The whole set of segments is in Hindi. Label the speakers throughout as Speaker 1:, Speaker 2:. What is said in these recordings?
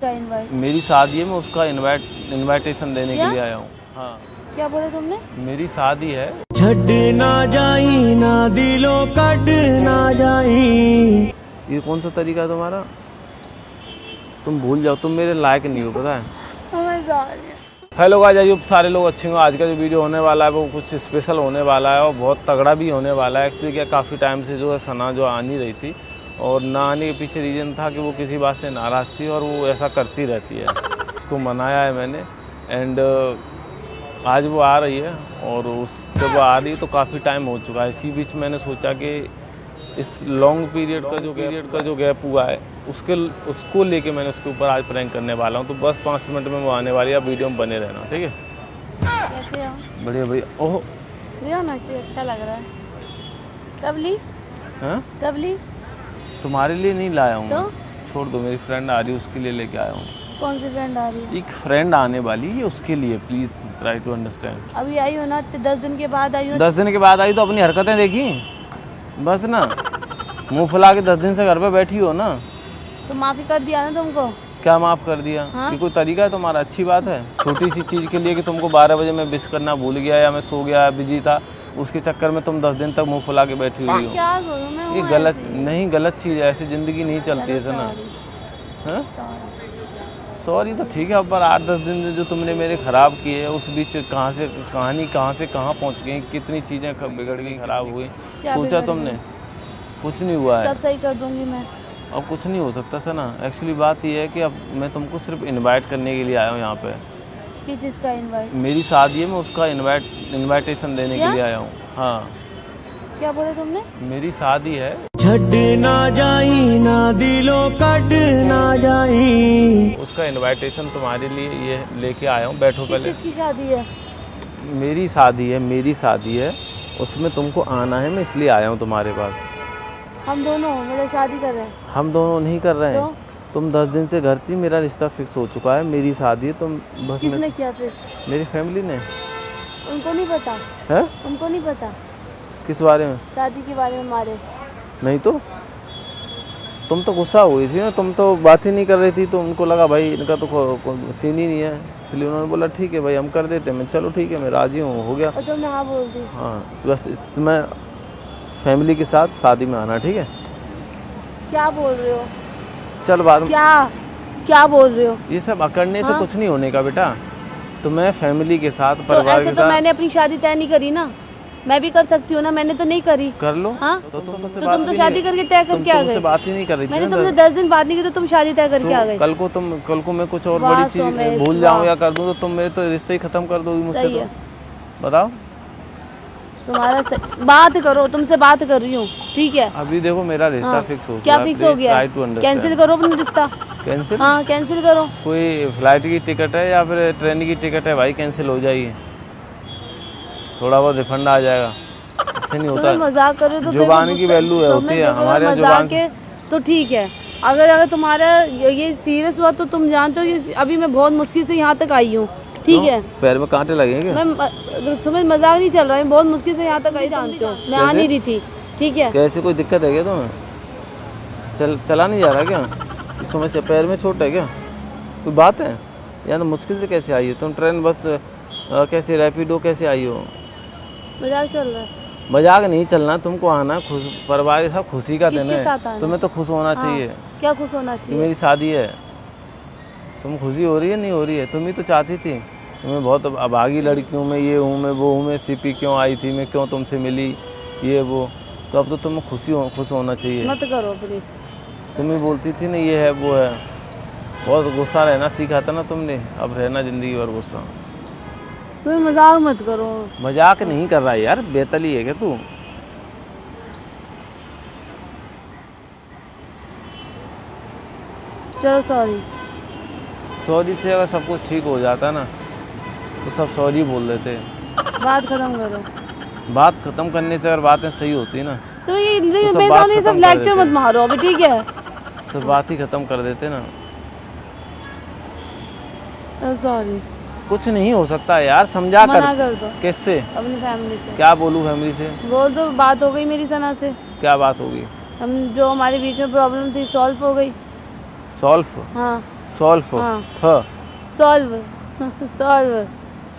Speaker 1: का इनवाइट?
Speaker 2: मेरी शादी है, मैं उसका इनविटेशन देने के लिए आया हूँ। हाँ,
Speaker 1: क्या बोले तुमने?
Speaker 2: मेरी शादी है।
Speaker 3: छड़ ना जाई ना दिलो कट ना जाई।
Speaker 2: ये कौन सा तरीका है तुम्हारा? तुम भूल जाओ, तुम मेरे लायक नहीं हो, पता है। हेलो गाइस, आइए सारे लोग अच्छे हो। आज का जो वीडियो होने वाला है वो कुछ स्पेशल होने वाला है और बहुत तगड़ा भी होने वाला है। एक्चुअली क्या, काफ़ी टाइम से जो है सना जो आ नहीं रही थी और ना आने के पीछे रीज़न था कि वो किसी बात से नाराज़ थी और वो ऐसा करती रहती है। उसको मनाया है मैंने एंड आज वो आ रही है और जब वो आ रही है तो काफ़ी टाइम हो चुका है। इसी बीच मैंने सोचा कि इस लॉन्ग पीरियड का जो गैप हुआ है उसको लेके मैंने उसके ऊपर आज प्रैंक करने वाला हूँ। तो बस 5 मिनट में वो आने वाली है, आप वीडियो में बने रहना, ठीक है?
Speaker 1: कैसे हो?
Speaker 2: बढ़िया भैया। ओह,
Speaker 1: लियो ना, कि अच्छा लग रहा है। कब ली?
Speaker 2: हाँ,
Speaker 1: कब ली?
Speaker 2: तुम्हारे लिए नहीं लाया हूँ
Speaker 1: तो?
Speaker 2: छोड़ दो, मेरी फ्रेंड आ रही है उसके लिए लेके आया हूँ।
Speaker 1: कौन सी फ्रेंड आ रही है?
Speaker 2: एक फ्रेंड आने वाली है, उसके लिए प्लीज़ ट्राई टू अंडरस्टैंड।
Speaker 1: अभी आई हो ना, 10 दिन के बाद आई हो।
Speaker 2: 10 दिन के बाद आई तो अपनी हरकतें देखी बस ना, मुंह फुला के 10 दिन से घर पे बैठी हो ना।
Speaker 1: तो माफी कर दिया ना तुमको?
Speaker 2: क्या माफ़ कर दिया?
Speaker 1: हाँ?
Speaker 2: ये कोई तरीका है तुम्हारा? अच्छी बात है। छोटी सी चीज़ के लिए कि तुमको 12 बजे मैं विश करना भूल गया या मैं सो गया बिजी था, उसके चक्कर में तुम 10 दिन तक मुंह फुला के बैठी हुई हो।
Speaker 1: क्या करूं मैं?
Speaker 2: ये गलत नहीं, गलत चीज़ है, ऐसी ज़िंदगी नहीं चलती है ना। हाँ, सॉरी तो ठीक है, अब पर 8-10 दिन जो तुमने मेरे ख़राब किए उस बीच कहानी कहाँ से कहाँ पहुँच गई, कितनी चीज़ें बिगड़ गई, ख़राब हुई। सोचा तुमने? कुछ नहीं हुआ है।
Speaker 1: सब सही कर दूंगी मैं।
Speaker 2: अब कुछ नहीं हो सकता था ना। एक्चुअली बात ये है कि अब मैं तुमको सिर्फ इनवाइट करने के लिए आया हूँ यहाँ पे।
Speaker 1: किस चीज़ का इनवाइट?
Speaker 2: मेरी शादी है, मैं उसका इनविटेशन देने के लिए आया हूँ। हाँ,
Speaker 1: क्या बोले तुमने?
Speaker 2: मेरी शादी है।
Speaker 3: छड़ ना जाई ना दिलो कट ना जाई।
Speaker 2: उसका इनविटेशन तुम्हारे लिए ये लेके आया हूँ। बैठो
Speaker 1: किस
Speaker 2: पहले।
Speaker 1: चीज़ की शादी है?
Speaker 2: मेरी शादी है, उसमें तुमको आना है, मैं इसलिए आया हूँ तुम्हारे पास।
Speaker 1: हम दोनों मतलब शादी कर रहे हैं?
Speaker 2: हम दोनों नहीं कर रहे हैं।
Speaker 1: तो?
Speaker 2: तुम 10 दिन से घर थी, मेरा रिश्ता फिक्स हो चुका है, मेरी शादी है। तुम बस
Speaker 1: किसने किया फिर?
Speaker 2: मेरी फैमिली ने।
Speaker 1: उनको नहीं पता
Speaker 2: है?
Speaker 1: उनको नहीं पता
Speaker 2: किस बारे में?
Speaker 1: शादी के बारे में हमारे?
Speaker 2: नहीं तो तुम तो गुस्सा हुई थी ना, तुम तो बात ही नहीं कर रही थी, तो उनको लगा भाई इनका तो सीन ही नहीं है, इसलिए उन्होंने बोला ठीक है भाई हम कर देते हैं। मैं चलो ठीक है, मैं राजी हूँ, हो गया।
Speaker 1: और तुमने हाँ बोल दी?
Speaker 2: हाँ, बस मैं फैमिली के साथ शादी में आना, ठीक है?
Speaker 1: क्या बोल रहे हो?
Speaker 2: चल बाद में।
Speaker 1: क्या बोल रहे हो?
Speaker 2: ये सब अकड़ने से
Speaker 1: हाँ?
Speaker 2: कुछ नहीं होने का बेटा। तो मैं फैमिली के साथ,
Speaker 1: तो
Speaker 2: परिवार
Speaker 1: ऐसे
Speaker 2: के
Speaker 1: तो
Speaker 2: साथ।
Speaker 1: मैंने अपनी शादी तय नहीं करी ना, मैं भी कर सकती हूँ ना, मैंने तो नहीं करी।
Speaker 2: कर लो।
Speaker 1: हाँ?
Speaker 2: तो तुम
Speaker 1: तो शादी करके तय करके आ गए?
Speaker 2: बात ही नहीं कर रही थी
Speaker 1: मैंने
Speaker 2: ना।
Speaker 1: तुमसे 10 दिन बात नहीं की तो तुम शादी तय करके आ गए?
Speaker 2: कल को मैं कुछ और
Speaker 1: वाह,
Speaker 2: बड़ी चीज
Speaker 1: सोमेश,
Speaker 2: भूल जाऊं
Speaker 1: वाह।
Speaker 2: या कर दूं तो तुम मेरे तो रिश्ते ही खत्म कर दोगी मुझसे।
Speaker 1: सही
Speaker 2: तो
Speaker 1: है।
Speaker 2: बताओ।
Speaker 1: तुम्हारा बात करो, तुमसे बात कर रही हूँ, ठीक है?
Speaker 2: अभी देखो मेरा रिश्ता
Speaker 1: हाँ।
Speaker 2: फिक्स हो गया।
Speaker 1: क्या फिक्स हो गया? कैंसिल करो अपना रिश्ता।
Speaker 2: कैंसिल?
Speaker 1: हाँ, कैंसिल करो।
Speaker 2: कोई फ्लाइट की टिकट है या फिर ट्रेन की टिकट है भाई, कैंसिल हो जाएगी, थोड़ा बहुत रिफंड आ जाएगा। ऐसे नहीं होता।
Speaker 1: मजाक करो तो
Speaker 2: जुबान की वैल्यू है, होती है हमारे यहाँ जुबान
Speaker 1: के। तो ठीक है, अगर तुम्हारा ये सीरियस हुआ तो तुम जानते हो ये अभी मैं बहुत मुश्किल से यहाँ तक आई हूँ, ठीक है?
Speaker 2: पैर में कांटे लगेंगे?
Speaker 1: मैं समझ, मजाक नहीं चल रहा है, बहुत मुश्किल से यहाँ तक आई, जानते हो मैं आ नहीं रही थी, ठीक है?
Speaker 2: कैसे, कोई दिक्कत है क्या तुम्हें? चला नहीं जा रहा क्या? समस्या पैर में चोट है क्या? कोई बात है यार? मुश्किल से कैसे आई हो तुम? ट्रेन, बस कैसे, रैपिडो कैसे आई हो?
Speaker 1: मजाक चल रहा है?
Speaker 2: मजाक नहीं चलना, तुमको आना, खुश परिवार के साथ खुशी का दिन
Speaker 1: किसके साथ
Speaker 2: है,
Speaker 1: आना?
Speaker 2: तुम्हें तो खुश होना चाहिए।
Speaker 1: क्या खुश होना
Speaker 2: कि
Speaker 1: चाहिए?
Speaker 2: मेरी शादी है। तुम खुशी हो रही है? नहीं हो रही है? तुम ही तो चाहती थी। तुम्हें बहुत अभागी लड़की हूँ मैं, ये हूँ मैं, वो हूँ मैं, सीपी क्यों आई थी मैं, क्यों तुमसे मिली, ये वो। तो अब तो तुम्हें खुश होना चाहिए।
Speaker 1: मत करो प्लीज।
Speaker 2: तुम ही बोलती थी ना ये है वो है। बहुत गुस्सा रहना सीखा था ना तुमने, अब रहना जिंदगी भर गुस्सा।
Speaker 1: सुन, मजाक मत करो।
Speaker 2: मजाक नहीं कर रहा है यार, बेतली है क्या तू?
Speaker 1: चलो सॉरी।
Speaker 2: सॉरी से अगर सब कुछ ठीक हो जाता ना तो सब सॉरी बोल देते।
Speaker 1: बात खत्म करो।
Speaker 2: बात खत्म करने से अगर बातें सही होती ना
Speaker 1: तो ये
Speaker 2: सब
Speaker 1: मेरे
Speaker 2: बात
Speaker 1: सामने सब
Speaker 2: खत्म कर
Speaker 1: लेक्चर
Speaker 2: देते।
Speaker 1: मत मारो अभी, ठीक है?
Speaker 2: सब बात ही खत्म कर देते ना।
Speaker 1: सॉरी।
Speaker 2: कुछ नहीं हो सकता यार, समझा
Speaker 1: मना कर दो
Speaker 2: किससे?
Speaker 1: अपनी फैमिली से।
Speaker 2: क्या बोलूं फैमिली से?
Speaker 1: बोल दो, बात हो गई मेरी सना से।
Speaker 2: क्या बात होगी?
Speaker 1: हम जो हमारे बीच में प्रॉब्लम थी सॉल्व हो गई।
Speaker 2: सॉल्व?
Speaker 1: हाँ।
Speaker 2: सॉल्व
Speaker 1: हाँ।
Speaker 2: सॉल्व
Speaker 1: सॉल्व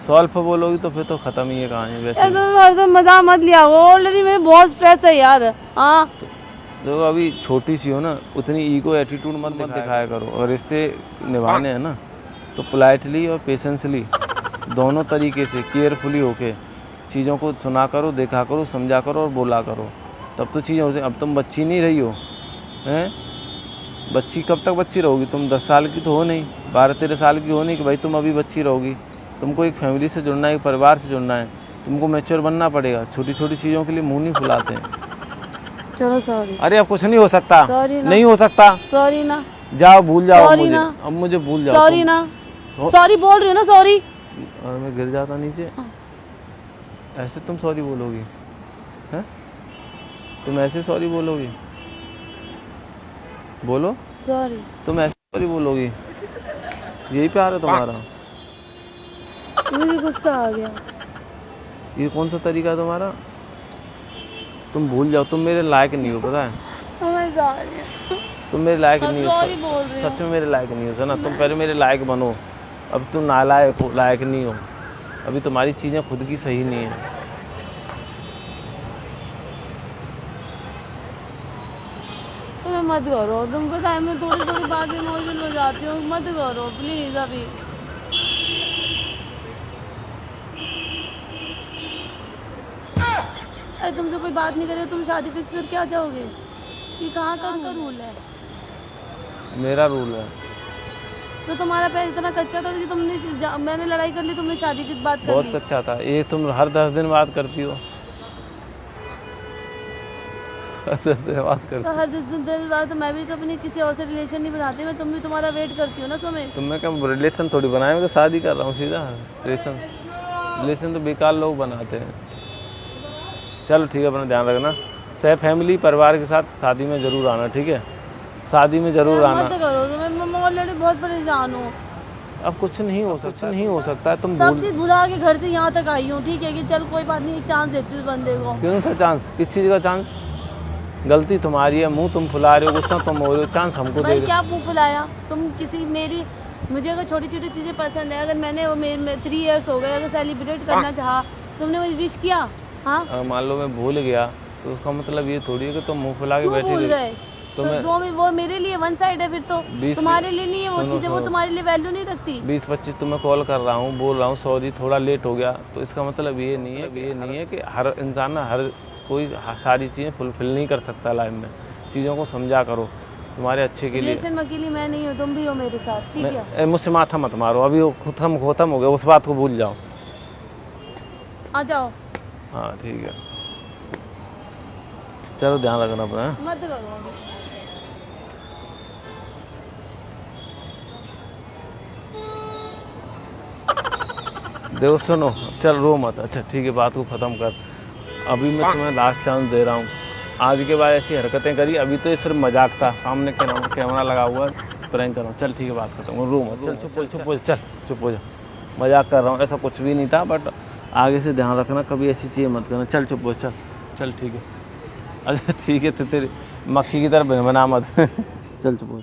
Speaker 2: सॉल्व बोलोगी तो फिर तो खत्म ही है कहानी वैसे।
Speaker 1: यार तुम ऐसे मजाक मत लिया, ऑलरेडी मेरे बहुत स्ट्रेस है यार। हाँ
Speaker 2: देखो अभी छोटी सी हो ना, उतनी ईगो एटीट्यूड मत दिखाया करो, और रिश्ते निभाने हैं ना तो पोलाइटली और पेशेंसली दोनों तरीके से केयरफुली होके चीज़ों को सुना करो, देखा करो, समझा करो और बोला करो, तब तो चीज़ें हो जाए। अब तुम बच्ची नहीं रही हो, हैं? बच्ची कब तक बच्ची रहोगी? तुम 10 साल की तो हो नहीं, 12-13 साल की हो नहीं कि भाई तुम अभी बच्ची रहोगी। तुमको एक फैमिली से जुड़ना है, एक परिवार से जुड़ना है, तुमको मैच्योर बनना पड़ेगा। छोटी छोटी चीज़ों के लिए मुँह नहीं फुलाते हैं।
Speaker 1: चलो सॉरी।
Speaker 2: अरे अब कुछ नहीं हो सकता,
Speaker 1: सॉरी ना।
Speaker 2: नहीं हो सकता,
Speaker 1: सॉरी ना।
Speaker 2: जाओ भूल जाओ
Speaker 1: सॉरी
Speaker 2: मुझे,
Speaker 1: ना।
Speaker 2: अब मुझे भूल जाओ।
Speaker 1: सॉरी ना। सॉरी बोल रही हो ना, सॉरी।
Speaker 2: और मैं गिर जाता नीचे, ऐसे तुम सॉरी बोलोगी? हैं? तुम ऐसे सॉरी बोलोगी? बोलो,
Speaker 1: सॉरी।
Speaker 2: तुम ऐसे सॉरी बोलोगी? यही प्यार है तुम्हारा?
Speaker 1: मुझे गुस्सा आ गया।
Speaker 2: ये कौन सा तरीका है तुम्हारा? तुम भूल जाओ, तुम मेरे लायक नहीं हो, पता है?
Speaker 1: मैं सॉरी।
Speaker 2: तुम मेरे लायक नहीं हो,
Speaker 1: सॉरी बोल रही हूँ।
Speaker 2: सच में मेरे लायक नहीं हो ना। तुम पहले मेरे लायक बनो, अब तुम नालायक हो, लायक नहीं हो। अभी तुम्हारी चीज़ें खुद की सही नहीं है।
Speaker 1: तो मत करो, तुमको टाइम में थोड़ी थोड़ी बात में इमोशनल हो जाती हूँ, मत करो प्लीज अभी। अरे तुमसे कोई बात नहीं करे, तुम शादी फिक्स करके आ जाओगे? ये कहाँ का रूल है?
Speaker 2: मेरा रूल है।
Speaker 1: तो तुम्हारा पैर इतना कच्चा था कि मैंने लड़ाई कर ली, तुमने शादी की बात कर
Speaker 2: बहुत
Speaker 1: ली।
Speaker 2: कच्चा था ये, तुम हर 10 दिन बात करती हो। हर 10 दिन बात करती
Speaker 1: तो हर 10 दिन बाद तो मैं भी तो अपनी किसी और से रिलेशन नहीं बनाती, मैं तुम भी तुम्हारा वेट करती हो ना तुम्हें।
Speaker 2: तो मैं क्या रिलेशन थोड़ी बनाया, मैं तो शादी कर रहा हूँ सीधा। रिलेशन तो बेकार लोग बनाते हैं। चलो ठीक है, अपना ध्यान रखना। सह फैमिली परिवार के साथ शादी में ज़रूर आना, ठीक है? शादी में ज़रूर आना।
Speaker 1: मत करो, तो मैं ऑलरेडी बहुत परेशान हूँ।
Speaker 2: अब कुछ नहीं हो सकता, कुछ नहीं हो सकता है। तुम
Speaker 1: सब चीज़ भुला के घर से यहाँ तक आई हूँ, ठीक है कि चल कोई बात नहीं, एक चांस देती हूँ इस बंदे को।
Speaker 2: क्यों सा चांस? किस चीज़ का चांस? गलती तुम्हारी है, मुंह तुम फुला रहे हो, गुस्सा तुम हो रहे हो, चांस हमको दे
Speaker 1: भाई
Speaker 2: दो।
Speaker 1: क्या मुँह फुलाया? तुम किसी मेरी, मुझे अगर छोटी छोटी चीज़ें पसंद है, अगर मैंने वो 3 इयर्स हो गए, अगर सेलिब्रेट करना चाहा, तुमने मुझे विश किया? हाँ,
Speaker 2: मान लो मैं भूल गया तो उसका मतलब ये थोड़ी है कि तुम मुंह फुला के
Speaker 1: क्यों
Speaker 2: बैठी
Speaker 1: भूल
Speaker 2: रही।
Speaker 1: गए? तो वो मेरे लिए वन साइड है, फिर तो तुम्हारे लिए नहीं है वो चीज़ें, वो तुम्हारे लिए वैल्यू नहीं रखती।
Speaker 2: 20-25 तुम्हें कॉल कर रहा हूँ, बोल रहा हूँ सॉरी थोड़ा लेट हो गया, तो इसका मतलब ये नहीं है कि हर इंसान ना हर कोई सारी चीज़ें फुलफिल नहीं कर सकता लाइफ में। चीज़ों को समझा करो तुम्हारे अच्छे के लिए।
Speaker 1: रिलेशन में अकेली मैं नहीं हूँ, तुम भी हो मेरे साथ, ठीक है?
Speaker 2: मुझसे माथा मत मारो, अभी वो खत्म हो गया, उस बात को भूल जाओ।
Speaker 1: आ जाओ।
Speaker 2: हाँ ठीक है, चलो ध्यान रखना अपना।
Speaker 1: मत करो अभी।
Speaker 2: देखो सुनो, चल रो मत, अच्छा ठीक है, बात को ख़त्म कर। अभी मैं तुम्हें लास्ट चांस दे रहा हूँ। आज के बाद ऐसी हरकतें करी, अभी तो ये सिर्फ मजाक था, सामने कैमरा लगा हुआ है, प्रैंक कर रहा हूँ। चल ठीक है, बात खत्म, रो मत, चल चुप हो जा, मजाक कर रहा हूँ, ऐसा कुछ भी नहीं था। बट आगे से ध्यान रखना, कभी ऐसी चीज़ें मत करना। चल चुप हो, चल ठीक है। अच्छा ठीक है, तो तेरी मक्खी की तरह बना मत। चल चुप हो।